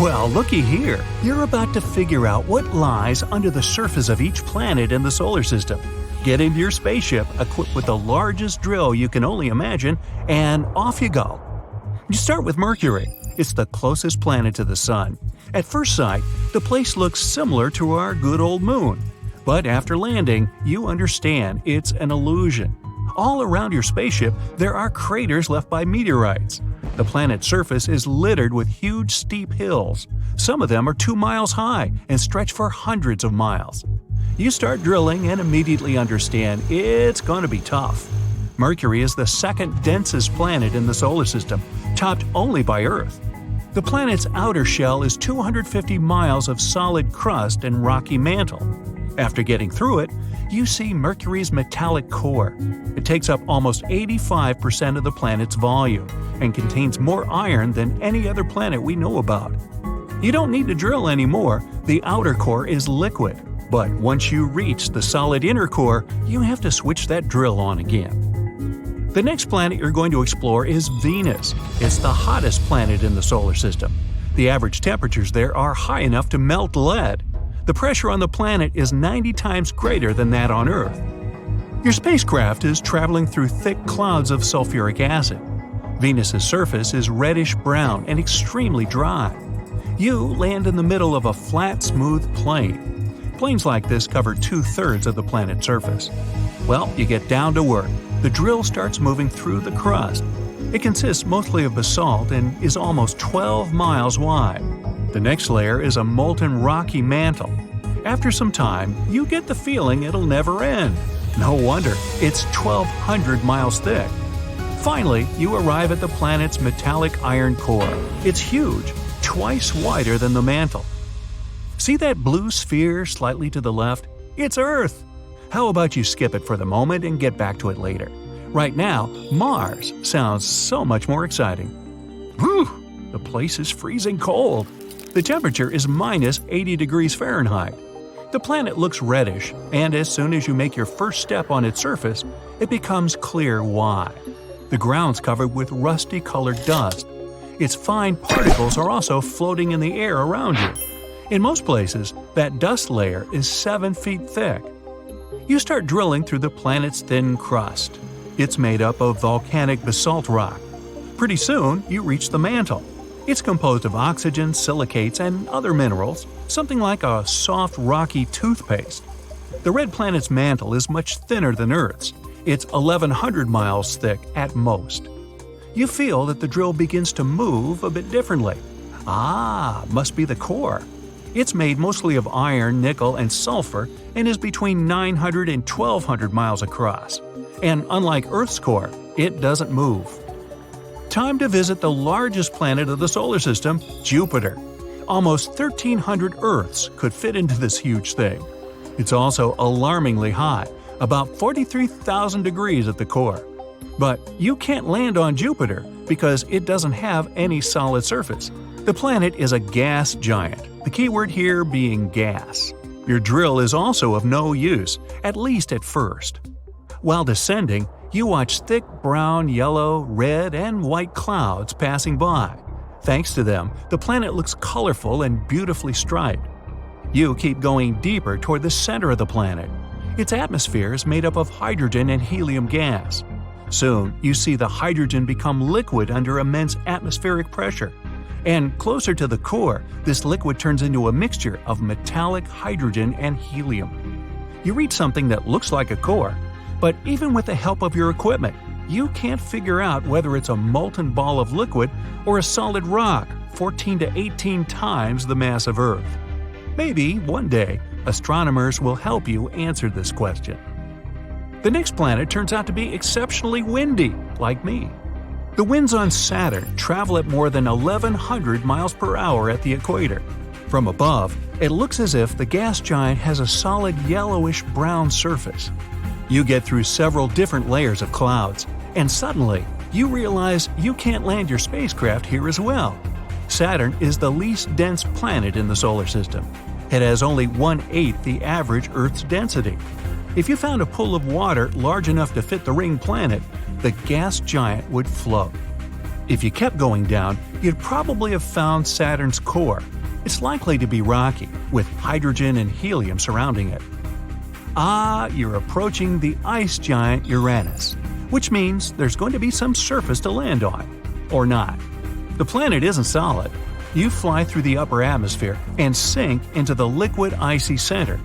Well, looky here. You're about to figure out what lies under the surface of each planet in the solar system. Get into your spaceship equipped with the largest drill you can only imagine, and off you go. You start with Mercury. It's the closest planet to the Sun. At first sight, the place looks similar to our good old Moon. But after landing, you understand it's an illusion. All around your spaceship, there are craters left by meteorites. The planet's surface is littered with huge steep hills. Some of them are 2 miles high and stretch for hundreds of miles. You start drilling and immediately understand it's going to be tough. Mercury is the second densest planet in the solar system, topped only by Earth. The planet's outer shell is 250 miles of solid crust and rocky mantle. After getting through it, you see Mercury's metallic core. It takes up almost 85% of the planet's volume and contains more iron than any other planet we know about. You don't need to drill anymore, the outer core is liquid. But once you reach the solid inner core, you have to switch that drill on again. The next planet you're going to explore is Venus. It's the hottest planet in the solar system. The average temperatures there are high enough to melt lead. The pressure on the planet is 90 times greater than that on Earth. Your spacecraft is traveling through thick clouds of sulfuric acid. Venus's surface is reddish-brown and extremely dry. You land in the middle of a flat, smooth plain. Plains like this cover 2/3 of the planet's surface. Well, you get down to work. The drill starts moving through the crust. It consists mostly of basalt and is almost 12 miles wide. The next layer is a molten rocky mantle. After some time, you get the feeling it'll never end. No wonder, it's 1,200 miles thick. Finally, you arrive at the planet's metallic iron core. It's huge, twice wider than the mantle. See that blue sphere slightly to the left? It's Earth! How about you skip it for the moment and get back to it later? Right now, Mars sounds so much more exciting. Whew! The place is freezing cold. The temperature is minus 80 degrees Fahrenheit. The planet looks reddish, and as soon as you make your first step on its surface, it becomes clear why. The ground's covered with rusty-colored dust. Its fine particles are also floating in the air around you. In most places, that dust layer is 7 feet thick. You start drilling through the planet's thin crust. It's made up of volcanic basalt rock. Pretty soon, you reach the mantle. It's composed of oxygen, silicates, and other minerals, something like a soft, rocky toothpaste. The red planet's mantle is much thinner than Earth's. It's 1,100 miles thick at most. You feel that the drill begins to move a bit differently. Must be the core. It's made mostly of iron, nickel, and sulfur and is between 900 and 1,200 miles across. And unlike Earth's core, it doesn't move. Time to visit the largest planet of the solar system, Jupiter. Almost 1,300 Earths could fit into this huge thing. It's also alarmingly hot, about 43,000 degrees at the core. But you can't land on Jupiter because it doesn't have any solid surface. The planet is a gas giant, the keyword here being gas. Your drill is also of no use, at least at first. While descending, you watch thick brown, yellow, red, and white clouds passing by. Thanks to them, the planet looks colorful and beautifully striped. You keep going deeper toward the center of the planet. Its atmosphere is made up of hydrogen and helium gas. Soon, you see the hydrogen become liquid under immense atmospheric pressure. And closer to the core, this liquid turns into a mixture of metallic hydrogen and helium. You reach something that looks like a core, but even with the help of your equipment, you can't figure out whether it's a molten ball of liquid or a solid rock 14 to 18 times the mass of Earth. Maybe, one day, astronomers will help you answer this question. The next planet turns out to be exceptionally windy, like me. The winds on Saturn travel at more than 1,100 miles per hour at the equator. From above, it looks as if the gas giant has a solid yellowish-brown surface. You get through several different layers of clouds, and suddenly, you realize you can't land your spacecraft here as well. Saturn is the least dense planet in the solar system. It has only 1/8 the average Earth's density. If you found a pool of water large enough to fit the ring planet, the gas giant would float. If you kept going down, you'd probably have found Saturn's core. It's likely to be rocky, with hydrogen and helium surrounding it. You're approaching the ice giant Uranus, which means there's going to be some surface to land on. Or not. The planet isn't solid. You fly through the upper atmosphere and sink into the liquid icy center.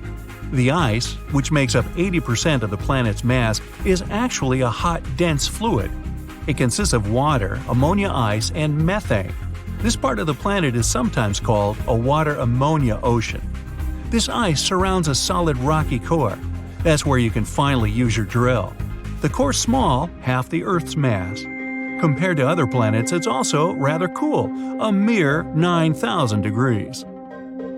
The ice, which makes up 80% of the planet's mass, is actually a hot, dense fluid. It consists of water, ammonia ice, and methane. This part of the planet is sometimes called a water-ammonia ocean. This ice surrounds a solid rocky core. That's where you can finally use your drill. The core's small, half the Earth's mass. Compared to other planets, it's also rather cool, a mere 9,000 degrees.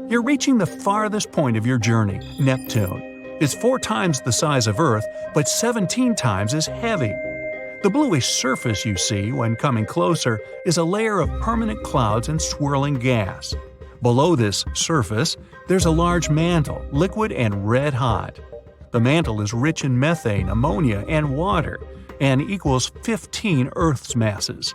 You're reaching the farthest point of your journey, Neptune. It's 4 times the size of Earth, but 17 times as heavy. The bluish surface you see when coming closer is a layer of permanent clouds and swirling gas. Below this surface, there's a large mantle, liquid and red hot. The mantle is rich in methane, ammonia, and water, and equals 15 Earth's masses.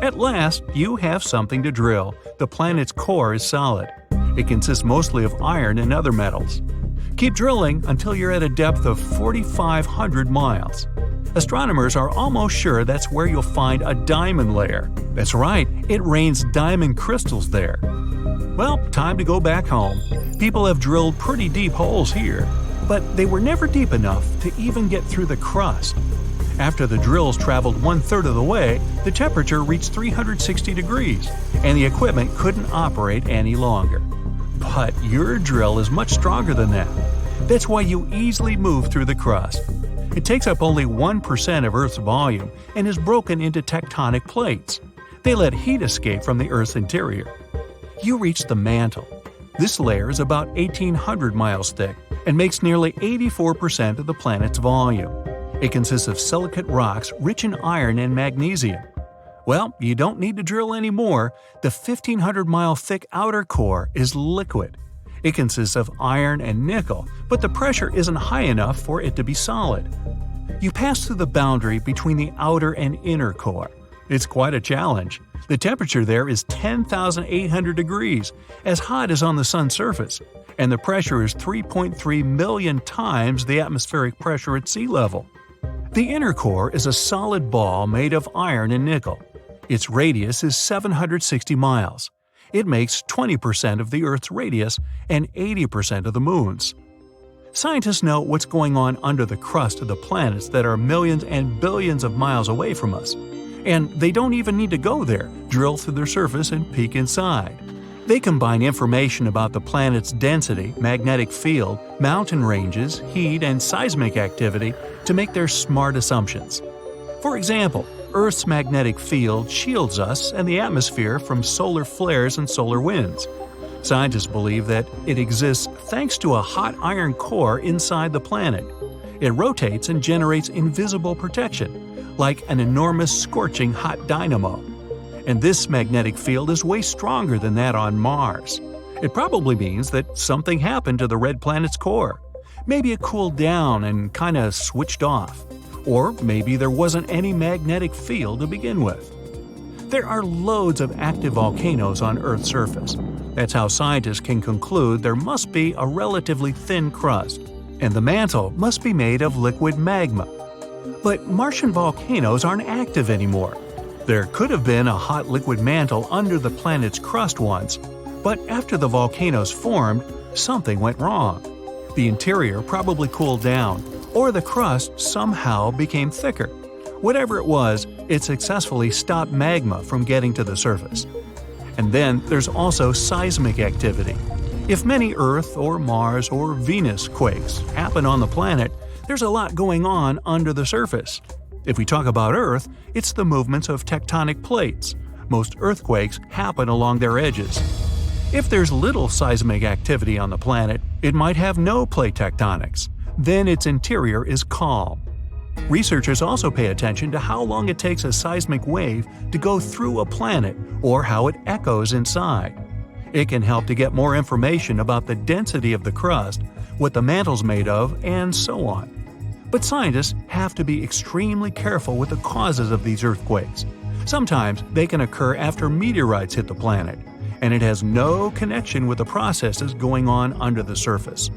At last, you have something to drill. The planet's core is solid. It consists mostly of iron and other metals. Keep drilling until you're at a depth of 4,500 miles. Astronomers are almost sure that's where you'll find a diamond layer. That's right, it rains diamond crystals there. Well, time to go back home. People have drilled pretty deep holes here, but they were never deep enough to even get through the crust. After the drills traveled 1/3 of the way, the temperature reached 360 degrees, and the equipment couldn't operate any longer. But your drill is much stronger than that. That's why you easily move through the crust. It takes up only 1% of Earth's volume and is broken into tectonic plates. They let heat escape from the Earth's interior. You reach the mantle. This layer is about 1,800 miles thick and makes nearly 84% of the planet's volume. It consists of silicate rocks rich in iron and magnesium. Well, you don't need to drill anymore. The 1,500-mile thick outer core is liquid. It consists of iron and nickel, but the pressure isn't high enough for it to be solid. You pass through the boundary between the outer and inner core. It's quite a challenge. The temperature there is 10,800 degrees, as hot as on the sun's surface, and the pressure is 3.3 million times the atmospheric pressure at sea level. The inner core is a solid ball made of iron and nickel. Its radius is 760 miles. It makes 20% of the Earth's radius and 80% of the Moon's. Scientists know what's going on under the crust of the planets that are millions and billions of miles away from us. And they don't even need to go there, drill through their surface and peek inside. They combine information about the planet's density, magnetic field, mountain ranges, heat, and seismic activity to make their smart assumptions. For example, Earth's magnetic field shields us and the atmosphere from solar flares and solar winds. Scientists believe that it exists thanks to a hot iron core inside the planet. It rotates and generates invisible protection, like an enormous scorching hot dynamo. And this magnetic field is way stronger than that on Mars. It probably means that something happened to the red planet's core. Maybe it cooled down and kinda switched off. Or maybe there wasn't any magnetic field to begin with. There are loads of active volcanoes on Earth's surface. That's how scientists can conclude there must be a relatively thin crust, and the mantle must be made of liquid magma. But Martian volcanoes aren't active anymore. There could have been a hot liquid mantle under the planet's crust once, but after the volcanoes formed, something went wrong. The interior probably cooled down, or the crust somehow became thicker. Whatever it was, it successfully stopped magma from getting to the surface. And then there's also seismic activity. If many Earth or Mars or Venus quakes happen on the planet, there's a lot going on under the surface. If we talk about Earth, it's the movements of tectonic plates. Most earthquakes happen along their edges. If there's little seismic activity on the planet, it might have no plate tectonics. Then its interior is calm. Researchers also pay attention to how long it takes a seismic wave to go through a planet or how it echoes inside. It can help to get more information about the density of the crust, what the mantle's made of, and so on. But scientists have to be extremely careful with the causes of these earthquakes. Sometimes they can occur after meteorites hit the planet, and it has no connection with the processes going on under the surface.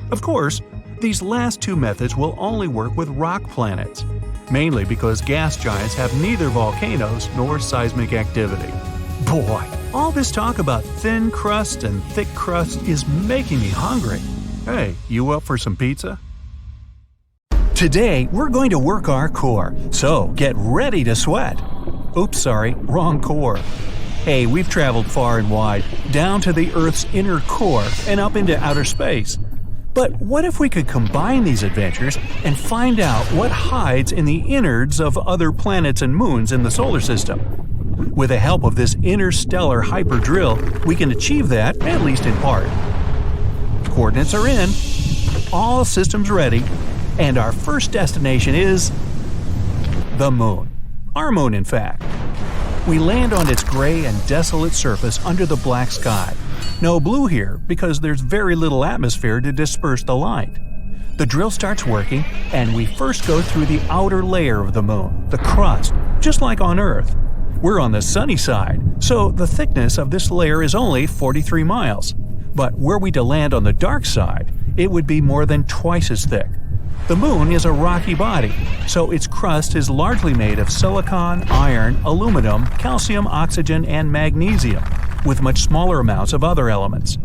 Of course, these last two methods will only work with rock planets, mainly because gas giants have neither volcanoes nor seismic activity. Boy, all this talk about thin crust and thick crust is making me hungry. Hey, you up for some pizza? Today, we're going to work our core, so get ready to sweat. Oops, sorry, wrong core. Hey, we've traveled far and wide, down to the Earth's inner core and up into outer space. But what if we could combine these adventures and find out what hides in the innards of other planets and moons in the solar system? With the help of this interstellar hyper drill, we can achieve that, at least in part. Coordinates are in, all systems ready, and our first destination is the Moon. Our moon, in fact. We land on its gray and desolate surface under the black sky. No blue here because there's very little atmosphere to disperse the light. The drill starts working, and we first go through the outer layer of the moon, the crust, just like on Earth. We're on the sunny side, so the thickness of this layer is only 43 miles. But were we to land on the dark side, it would be more than twice as thick. The moon is a rocky body, so its crust is largely made of silicon, iron, aluminum, calcium, oxygen, and magnesium, with much smaller amounts of other elements.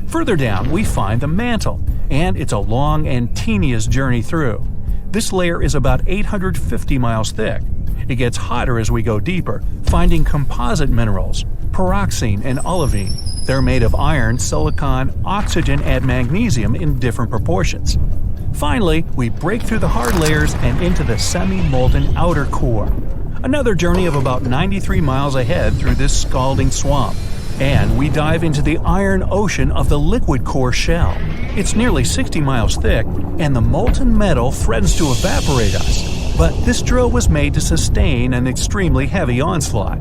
Further down, we find the mantle, and it's a long and tedious journey through. This layer is about 850 miles thick. It gets hotter as we go deeper, finding composite minerals, pyroxene and olivine. They're made of iron, silicon, oxygen, and magnesium in different proportions. Finally, we break through the hard layers and into the semi-molten outer core. Another journey of about 93 miles ahead through this scalding swamp. And we dive into the iron ocean of the liquid core shell. It's nearly 60 miles thick, and the molten metal threatens to evaporate us. But this drill was made to sustain an extremely heavy onslaught.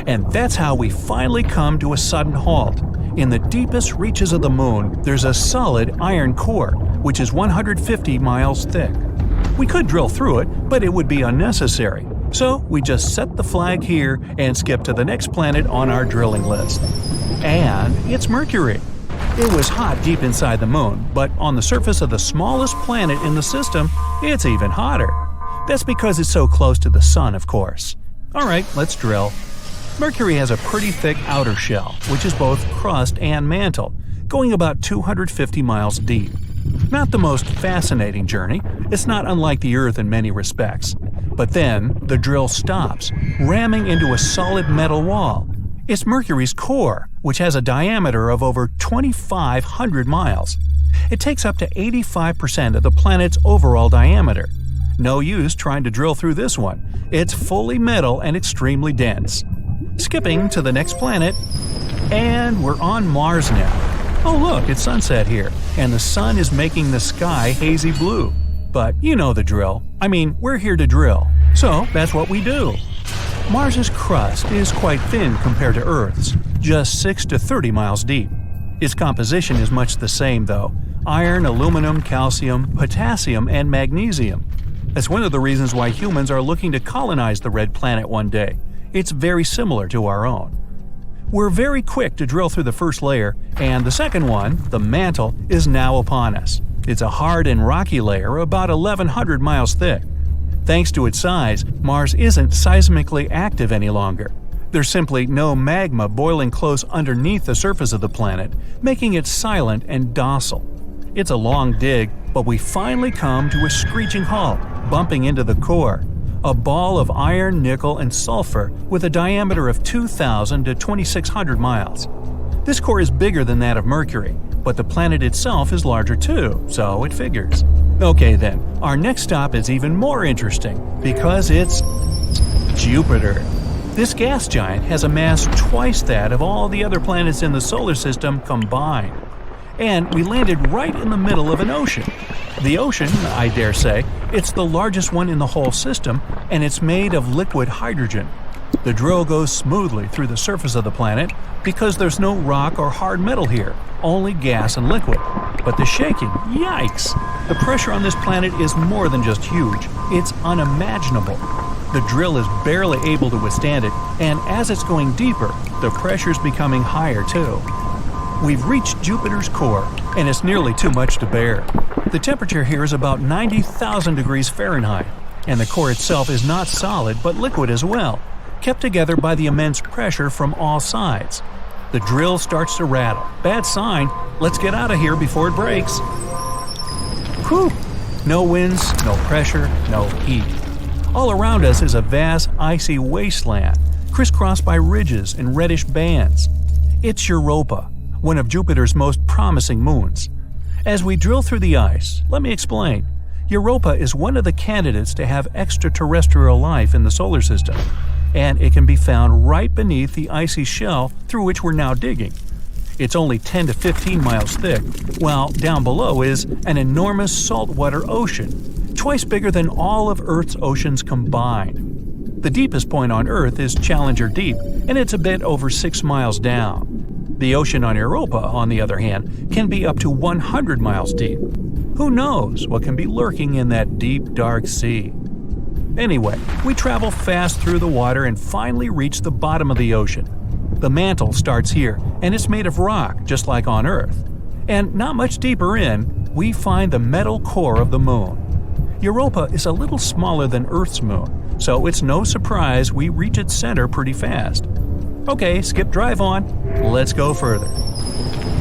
And that's how we finally come to a sudden halt. In the deepest reaches of the moon, there's a solid iron core, which is 150 miles thick. We could drill through it, but it would be unnecessary. So we just set the flag here and skip to the next planet on our drilling list. And it's Mercury. It was hot deep inside the moon, but on the surface of the smallest planet in the system, it's even hotter. That's because it's so close to the sun, of course. Alright, let's drill. Mercury has a pretty thick outer shell, which is both crust and mantle, going about 250 miles deep. Not the most fascinating journey, it's not unlike the Earth in many respects. But then, the drill stops, ramming into a solid metal wall. It's Mercury's core, which has a diameter of over 2,500 miles. It takes up to 85% of the planet's overall diameter. No use trying to drill through this one. It's fully metal and extremely dense. Skipping to the next planet, and we're on Mars now. Oh look, it's sunset here, and the sun is making the sky hazy blue. But you know the drill. I mean, we're here to drill, so that's what we do. Mars's crust is quite thin compared to Earth's, just 6 to 30 miles deep. Its composition is much the same though: iron, aluminum, calcium, potassium, and magnesium. That's one of the reasons why humans are looking to colonize the red planet one day. It's very similar to our own. We're very quick to drill through the first layer, and the second one, the mantle, is now upon us. It's a hard and rocky layer about 1,100 miles thick. Thanks to its size, Mars isn't seismically active any longer. There's simply no magma boiling close underneath the surface of the planet, making it silent and docile. It's a long dig, but we finally come to a screeching halt, bumping into the core. A ball of iron, nickel, and sulfur with a diameter of 2,000 to 2,600 miles. This core is bigger than that of Mercury, but the planet itself is larger too, so it figures. Okay then, our next stop is even more interesting, because it's Jupiter. This gas giant has a mass twice that of all the other planets in the solar system combined. And we landed right in the middle of an ocean. The ocean, I dare say, it's the largest one in the whole system, and it's made of liquid hydrogen. The drill goes smoothly through the surface of the planet because there's no rock or hard metal here, only gas and liquid. But the shaking, yikes! The pressure on this planet is more than just huge, it's unimaginable. The drill is barely able to withstand it, and as it's going deeper, the pressure's becoming higher too. We've reached Jupiter's core, and it's nearly too much to bear. The temperature here is about 90,000 degrees Fahrenheit, and the core itself is not solid but liquid as well, kept together by the immense pressure from all sides. The drill starts to rattle. Bad sign. Let's get out of here before it breaks. Whew! No winds, no pressure, no heat. All around us is a vast icy wasteland, crisscrossed by ridges and reddish bands. It's Europa, one of Jupiter's most promising moons. As we drill through the ice, let me explain. Europa is one of the candidates to have extraterrestrial life in the solar system, and it can be found right beneath the icy shell through which we're now digging. It's only 10 to 15 miles thick, while down below is an enormous saltwater ocean, twice bigger than all of Earth's oceans combined. The deepest point on Earth is Challenger Deep, and it's a bit over 6 miles down. The ocean on Europa, on the other hand, can be up to 100 miles deep. Who knows what can be lurking in that deep, dark sea? Anyway, we travel fast through the water and finally reach the bottom of the ocean. The mantle starts here, and it's made of rock, just like on Earth. And not much deeper in, we find the metal core of the moon. Europa is a little smaller than Earth's moon, so it's no surprise we reach its center pretty fast. Okay, skip drive on. Let's go further.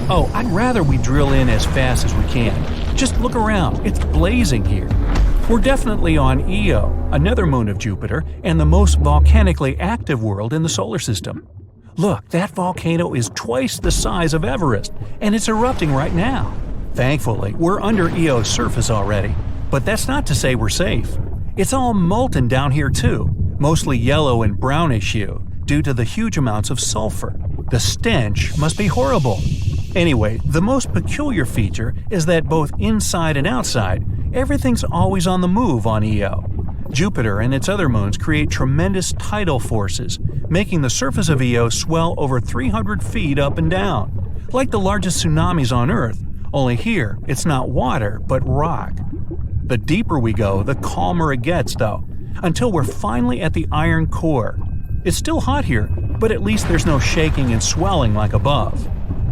Oh, I'd rather we drill in as fast as we can. Just look around, it's blazing here. We're definitely on Io, another moon of Jupiter, and the most volcanically active world in the solar system. Look, that volcano is twice the size of Everest, and it's erupting right now. Thankfully, we're under Io's surface already, but that's not to say we're safe. It's all molten down here too, mostly yellow and brownish hue, due to the huge amounts of sulfur. The stench must be horrible. Anyway, the most peculiar feature is that both inside and outside, everything's always on the move on Io. Jupiter and its other moons create tremendous tidal forces, making the surface of Io swell over 300 feet up and down. Like the largest tsunamis on Earth, only here it's not water but rock. The deeper we go, the calmer it gets though, until we're finally at the iron core. It's still hot here, but at least there's no shaking and swelling like above.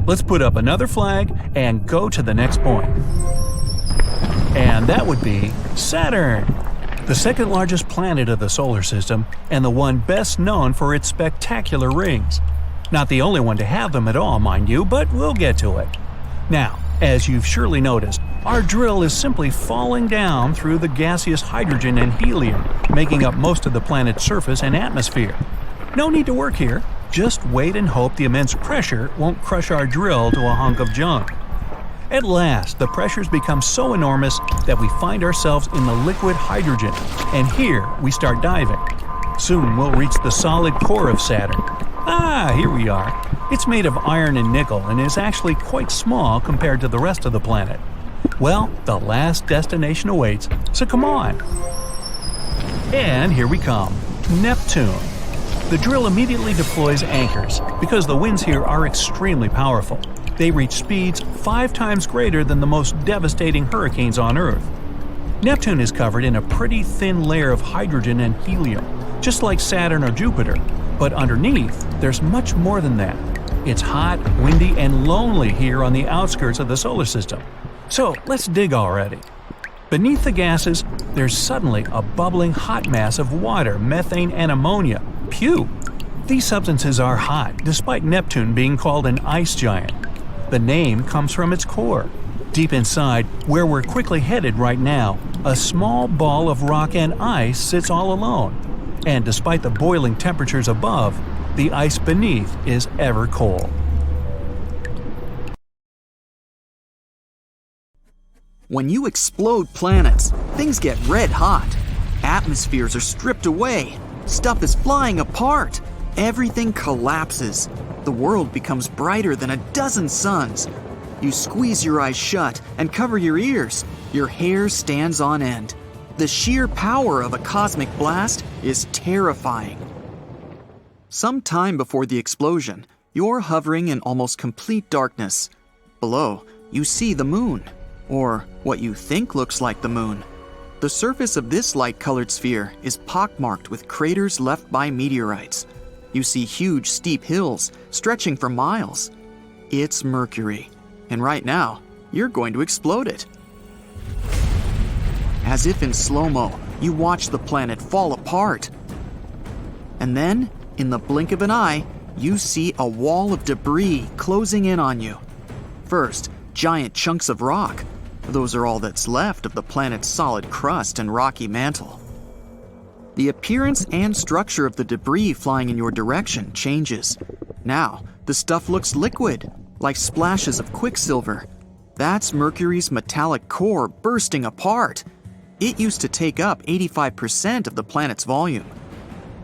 Let's put up another flag and go to the next point. And that would be Saturn, the second largest planet of the solar system and the one best known for its spectacular rings. Not the only one to have them at all, mind you, but we'll get to it. Now, as you've surely noticed, our drill is simply falling down through the gaseous hydrogen and helium, making up most of the planet's surface and atmosphere. No need to work here, just wait and hope the immense pressure won't crush our drill to a hunk of junk. At last, the pressures become so enormous that we find ourselves in the liquid hydrogen, and here we start diving. Soon we'll reach the solid core of Saturn. Ah, here we are. It's made of iron and nickel and is actually quite small compared to the rest of the planet. Well, the last destination awaits, so come on. And here we come, Neptune. The drill immediately deploys anchors because the winds here are extremely powerful. They reach speeds 5 times greater than the most devastating hurricanes on Earth. Neptune is covered in a pretty thin layer of hydrogen and helium, just like Saturn or Jupiter, but underneath, there's much more than that. It's hot, windy, and lonely here on the outskirts of the solar system. So let's dig already. Beneath the gases, there's suddenly a bubbling hot mass of water, methane, and ammonia. Phew! These substances are hot, despite Neptune being called an ice giant. The name comes from its core. Deep inside, where we're quickly headed right now, a small ball of rock and ice sits all alone. And despite the boiling temperatures above, the ice beneath is ever cold. When you explode planets, things get red hot. Atmospheres are stripped away. Stuff is flying apart. Everything collapses. The world becomes brighter than a dozen suns. You squeeze your eyes shut and cover your ears. Your hair stands on end. The sheer power of a cosmic blast is terrifying. Some time before the explosion, you're hovering in almost complete darkness. Below, you see the moon, or what you think looks like the moon. The surface of this light-colored sphere is pockmarked with craters left by meteorites. You see huge, steep hills stretching for miles. It's Mercury, and right now, you're going to explode it. As if in slow-mo, you watch the planet fall apart. And then, in the blink of an eye, you see a wall of debris closing in on you. First, giant chunks of rock. Those are all that's left of the planet's solid crust and rocky mantle. The appearance and structure of the debris flying in your direction changes. Now, the stuff looks liquid, like splashes of quicksilver. That's Mercury's metallic core bursting apart. It used to take up 85% of the planet's volume.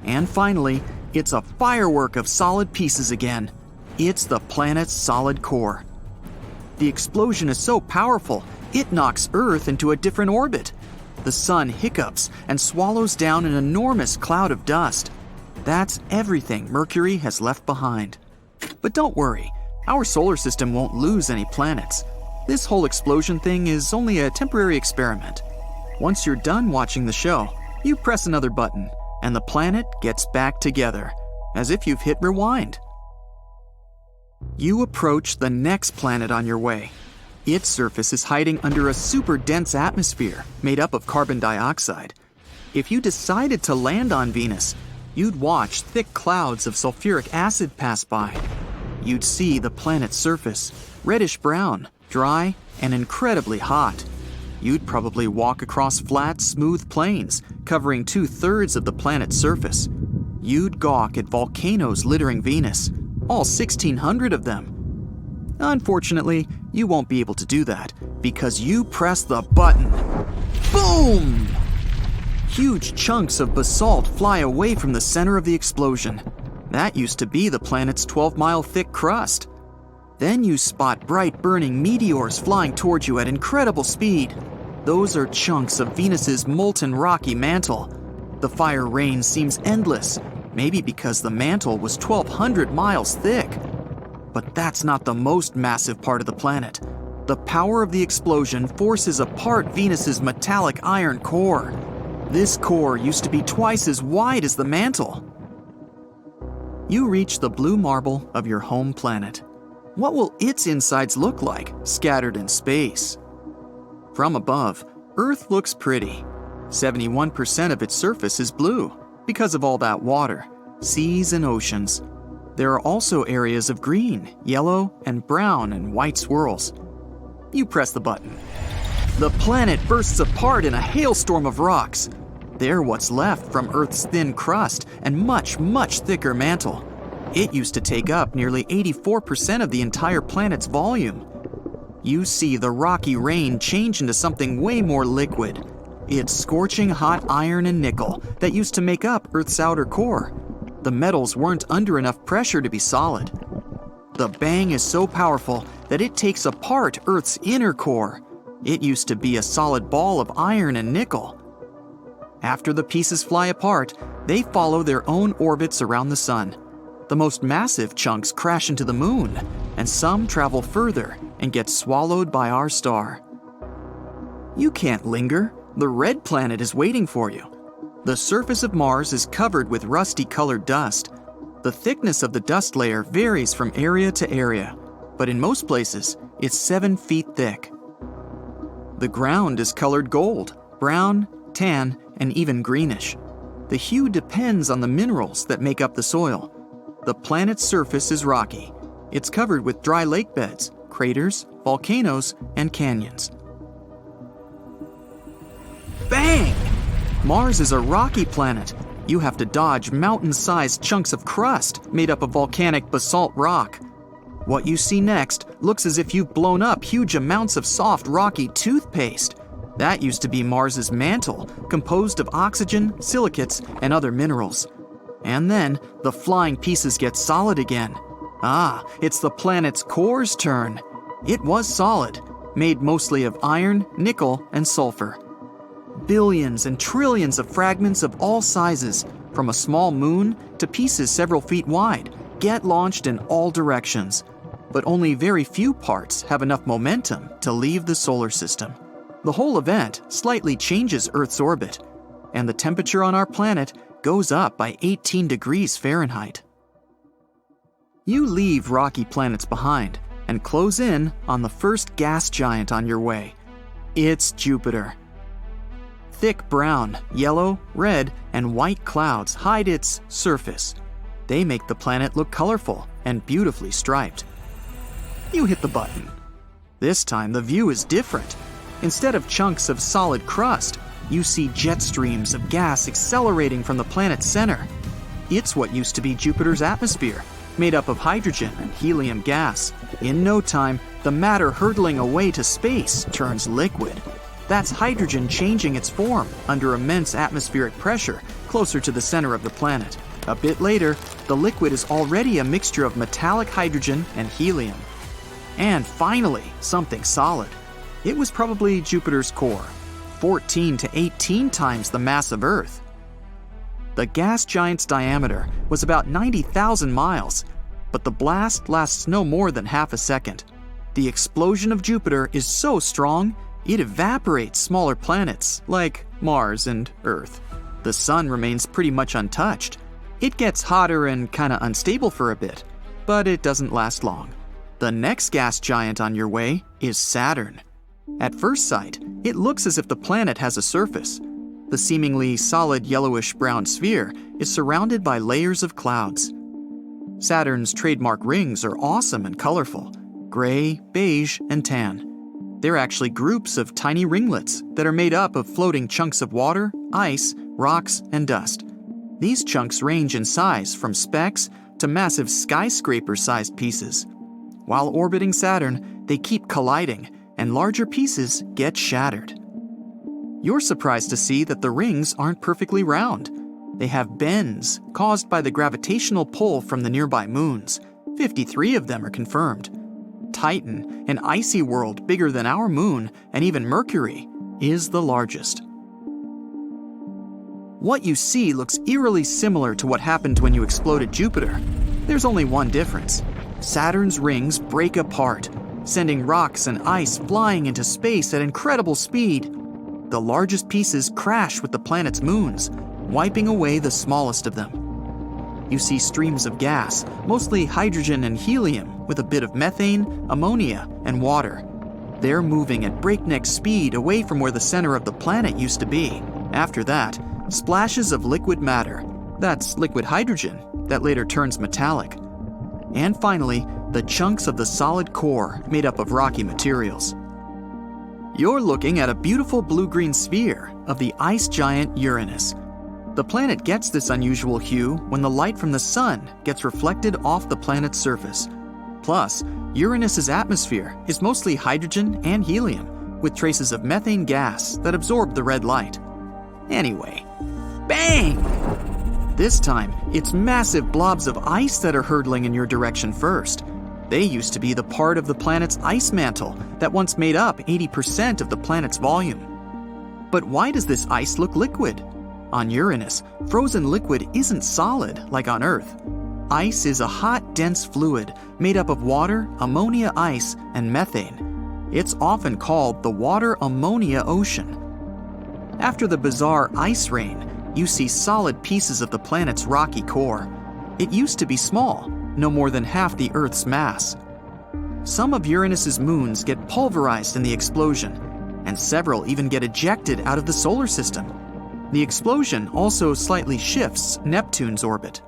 And finally, it's a firework of solid pieces again. It's the planet's solid core. The explosion is so powerful, it knocks Earth into a different orbit. The sun hiccups and swallows down an enormous cloud of dust. That's everything Mercury has left behind. But don't worry, our solar system won't lose any planets. This whole explosion thing is only a temporary experiment. Once you're done watching the show, you press another button, and the planet gets back together, as if you've hit rewind. You approach the next planet on your way. Its surface is hiding under a super dense atmosphere made up of carbon dioxide. If you decided to land on Venus, you'd watch thick clouds of sulfuric acid pass by. You'd see the planet's surface, reddish-brown, dry, and incredibly hot. You'd probably walk across flat, smooth plains, covering 2/3 of the planet's surface. You'd gawk at volcanoes littering Venus, all 1,600 of them. Unfortunately, you won't be able to do that because you press the button. Boom! Huge chunks of basalt fly away from the center of the explosion. That used to be the planet's 12-mile thick crust. Then you spot bright burning meteors flying towards you at incredible speed. Those are chunks of Venus's molten rocky mantle. The fire rain seems endless, maybe because the mantle was 1,200 miles thick. But that's not the most massive part of the planet. The power of the explosion forces apart Venus's metallic iron core. This core used to be twice as wide as the mantle. You reach the blue marble of your home planet. What will its insides look like, scattered in space? From above, Earth looks pretty. 71% of its surface is blue, because of all that water, seas and oceans. There are also areas of green, yellow, and brown and white swirls. You press the button. The planet bursts apart in a hailstorm of rocks. They're what's left from Earth's thin crust and much, much thicker mantle. It used to take up nearly 84% of the entire planet's volume. You see the rocky rain change into something way more liquid. It's scorching hot iron and nickel that used to make up Earth's outer core. The metals weren't under enough pressure to be solid. The bang is so powerful that it takes apart Earth's inner core. It used to be a solid ball of iron and nickel. After the pieces fly apart, they follow their own orbits around the sun. The most massive chunks crash into the moon, and some travel further and get swallowed by our star. You can't linger. The red planet is waiting for you. The surface of Mars is covered with rusty-colored dust. The thickness of the dust layer varies from area to area, but in most places, it's 7 feet thick. The ground is colored gold, brown, tan, and even greenish. The hue depends on the minerals that make up the soil. The planet's surface is rocky. It's covered with dry lake beds, craters, volcanoes, and canyons. Bang! Mars is a rocky planet. You have to dodge mountain-sized chunks of crust made up of volcanic basalt rock. What you see next looks as if you've blown up huge amounts of soft, rocky toothpaste. That used to be Mars's mantle, composed of oxygen, silicates, and other minerals. And then, the flying pieces get solid again. Ah, it's the planet's core's turn. It was solid, made mostly of iron, nickel, and sulfur. Billions and trillions of fragments of all sizes, from a small moon to pieces several feet wide, get launched in all directions. But only very few parts have enough momentum to leave the solar system. The whole event slightly changes Earth's orbit, and the temperature on our planet goes up by 18 degrees Fahrenheit. You leave rocky planets behind and close in on the first gas giant on your way. It's Jupiter. Thick brown, yellow, red, and white clouds hide its surface. They make the planet look colorful and beautifully striped. You hit the button. This time the view is different. Instead of chunks of solid crust, you see jet streams of gas accelerating from the planet's center. It's what used to be Jupiter's atmosphere, made up of hydrogen and helium gas. In no time, the matter hurtling away to space turns liquid. That's hydrogen changing its form under immense atmospheric pressure closer to the center of the planet. A bit later, the liquid is already a mixture of metallic hydrogen and helium. And finally, something solid. It was probably Jupiter's core, 14 to 18 times the mass of Earth. The gas giant's diameter was about 90,000 miles, but the blast lasts no more than half a second. The explosion of Jupiter is so strong, it evaporates smaller planets like Mars and Earth. The Sun remains pretty much untouched. It gets hotter and kinda unstable for a bit, but it doesn't last long. The next gas giant on your way is Saturn. At first sight, it looks as if the planet has a surface. The seemingly solid yellowish-brown sphere is surrounded by layers of clouds. Saturn's trademark rings are awesome and colorful: gray, beige, and tan. They're actually groups of tiny ringlets that are made up of floating chunks of water, ice, rocks, and dust. These chunks range in size from specks to massive skyscraper-sized pieces. While orbiting Saturn, they keep colliding, and larger pieces get shattered. You're surprised to see that the rings aren't perfectly round. They have bends caused by the gravitational pull from the nearby moons. 53 of them are confirmed. Titan, an icy world bigger than our moon and even Mercury, is the largest. What you see looks eerily similar to what happened when you exploded Jupiter. There's only one difference. Saturn's rings break apart, sending rocks and ice flying into space at incredible speed. The largest pieces crash with the planet's moons, wiping away the smallest of them. You see streams of gas, mostly hydrogen and helium, with a bit of methane, ammonia, and water. They're moving at breakneck speed away from where the center of the planet used to be. After that, splashes of liquid matter. That's liquid hydrogen that later turns metallic. And finally, the chunks of the solid core made up of rocky materials. You're looking at a beautiful blue-green sphere of the ice giant Uranus. The planet gets this unusual hue when the light from the sun gets reflected off the planet's surface. Plus, Uranus's atmosphere is mostly hydrogen and helium, with traces of methane gas that absorb the red light. Anyway, bang! This time, it's massive blobs of ice that are hurtling in your direction first. They used to be the part of the planet's ice mantle that once made up 80% of the planet's volume. But why does this ice look liquid? On Uranus, frozen liquid isn't solid like on Earth. Ice is a hot, dense fluid made up of water, ammonia ice, and methane. It's often called the water-ammonia ocean. After the bizarre ice rain, you see solid pieces of the planet's rocky core. It used to be small, no more than half the Earth's mass. Some of Uranus's moons get pulverized in the explosion, and several even get ejected out of the solar system. The explosion also slightly shifts Neptune's orbit.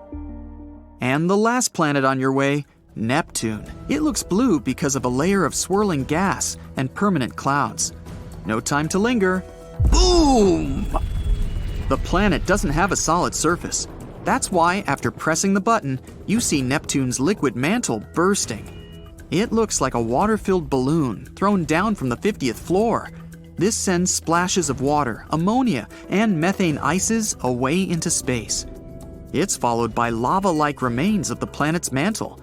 And the last planet on your way, Neptune. It looks blue because of a layer of swirling gas and permanent clouds. No time to linger. Boom! The planet doesn't have a solid surface. That's why, after pressing the button, you see Neptune's liquid mantle bursting. It looks like a water-filled balloon thrown down from the 50th floor. This sends splashes of water, ammonia, and methane ices away into space. It's followed by lava-like remains of the planet's mantle.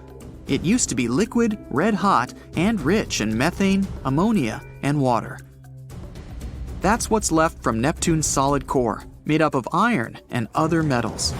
It used to be liquid, red-hot, and rich in methane, ammonia, and water. That's what's left from Neptune's solid core, made up of iron and other metals.